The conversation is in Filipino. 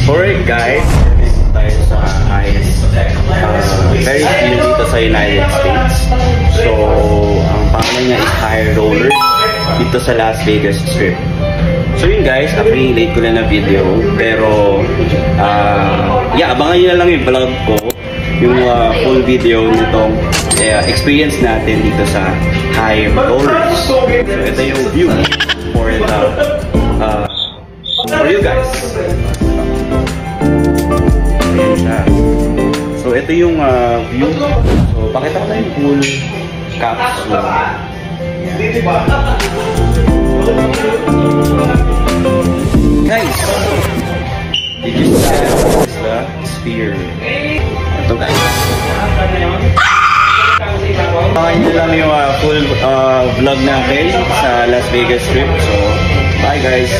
Alright guys, dito tayo sa highest very few dito sa United States. So, ang pangalan niya is High Roller dito sa Las Vegas Strip. So yun guys, actually late ko na video, pero yeah, abangan nyo na lang yung vlog ko, yung full video nitong experience natin dito sa High Rollers. So ito yung view for you guys. Ayan siya. So ito yung view. So pakita ko na yung full capsule. Guys, did you see the sphere? Ito guys. Pangalan nyo lang yung full vlog natin sa Las Vegas Strip. So, bye guys.